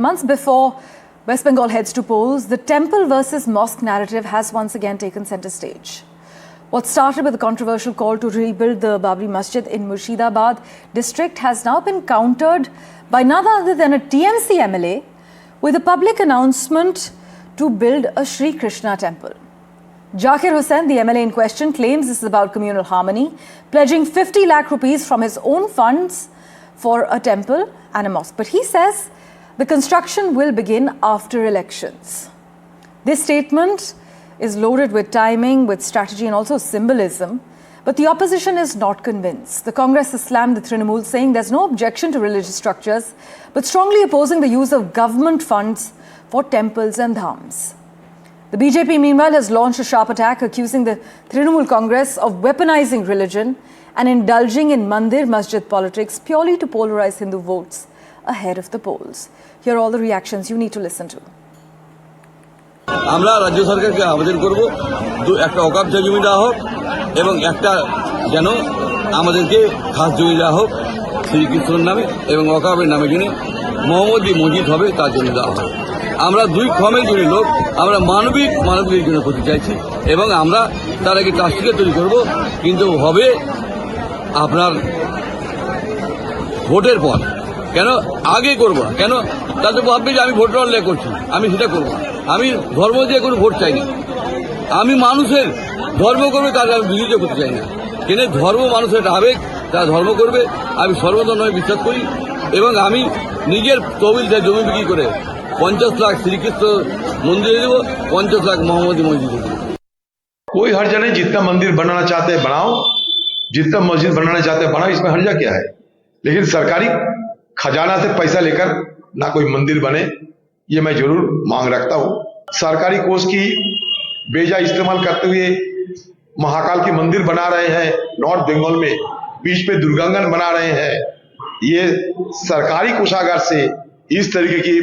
Months before West Bengal heads to polls, the temple versus mosque narrative has once again taken centre stage. What started with a controversial call to rebuild the Babri Masjid in Murshidabad district has now been countered by none other than a TMC MLA with a public announcement to build a Sri Krishna temple. Zakir Hussain, the MLA in question, claims this is about communal harmony, pledging 50 lakh rupees from his own funds for a temple and a mosque. But he says the construction will begin after elections. This statement is loaded with timing, with strategy and also symbolism. But the opposition is not convinced. The Congress has slammed the Trinamool, saying there's no objection to religious structures, but strongly opposing the use of government funds for temples and dhams. The BJP, meanwhile, has launched a sharp attack, accusing the Trinamool Congress of weaponizing religion and indulging in mandir masjid politics purely to polarize Hindu votes ahead of the polls. Here are all the reactions you need to listen to. আমরা রাজ্য সরকারকে আবেদন করব একটা অকাপ জমি দেওয়া হোক এবং একটা যেন আমাদেরকে খাস জমি দেওয়া হোক শ্রীকৃষ্ণের নামে এবং অকাপের নামে যিনি মোহাম্মদী মসজিদ হবে তার জন্য দেওয়া হবে। আমরা দুই ক্ষমের জন্য লোক, আমরা মানবিকের জন্য করতে চাইছি এবং আমরা তার আগে ট্রাস্টিকে তৈরি করব, কিন্তু হবে আপনার ভোটের পর। কেন আগে করব না? কেন তাতে ভাববে যে আমি ভোট অনলাইন করছি, আমি সেটা করব না। আমি ধর্ম দিয়ে কোনো ভোট চাই না, আমি মানুষের ধর্ম করবে তার আমি বিরোধিতা করতে চাই না। কিন্তু ধর্ম মানুষের আবেগ, তারা ধর্ম করবে, আমি সর্বধর্মে বিশ্বাস করি এবং আমি নিজের তহবিল থেকে জমি বিক্রি করে 50 লাখ শ্রীকৃষ্ণ মন্দিরে দেবো, 50 লাখ মোহাম্মদী মসজিদে দেবো। कोई हर्जा नहीं, जितना मंदिर बनाना चाहते हैं बनाओ, जितना मस्जिद बनाना चाहते हैं बनाओ, इसमें हर्जा क्या है। लेकिन सरकारी खजाना से पैसा लेकर ना कोई मंदिर बने, ये मैं जरूर मांग रखता हूं। सरकारी कोष की बेजा इस्तेमाल करते हुए महाकाल की मंदिर बना रहे हैं, नॉर्थ बंगाल में बीच पे दुर्गांगन बना रहे हैं। ये सरकारी कोषागार से इस तरीके की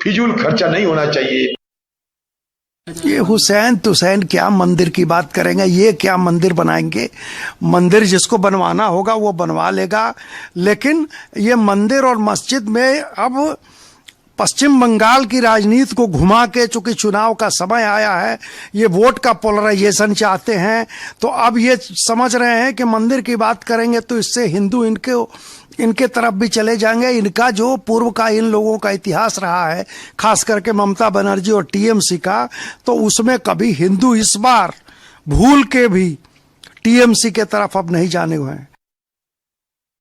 फिजूल खर्चा नहीं होना चाहिए। ये हुसैन क्या मंदिर की बात करेंगे, ये क्या मंदिर बनाएंगे। मंदिर जिसको बनवाना होगा वो बनवा लेगा, लेकिन ये मंदिर और मस्जिद में अब पश्चिम बंगाल की राजनीति को घुमा के, चूंकि चुनाव का समय आया है, ये वोट का पोलराइजेशन चाहते हैं, तो अब ये समझ रहे हैं कि मंदिर की बात करेंगे तो इससे हिंदू इनके तरफ भी चले जाएंगे। इनका जो पूर्व का इन लोगों का इतिहास रहा है, खास करके ममता बनर्जी और टीएमसी का, तो उसमें कभी हिंदू इस बार भूल के भी टीएमसी के तरफ अब नहीं जाने हुए हैं।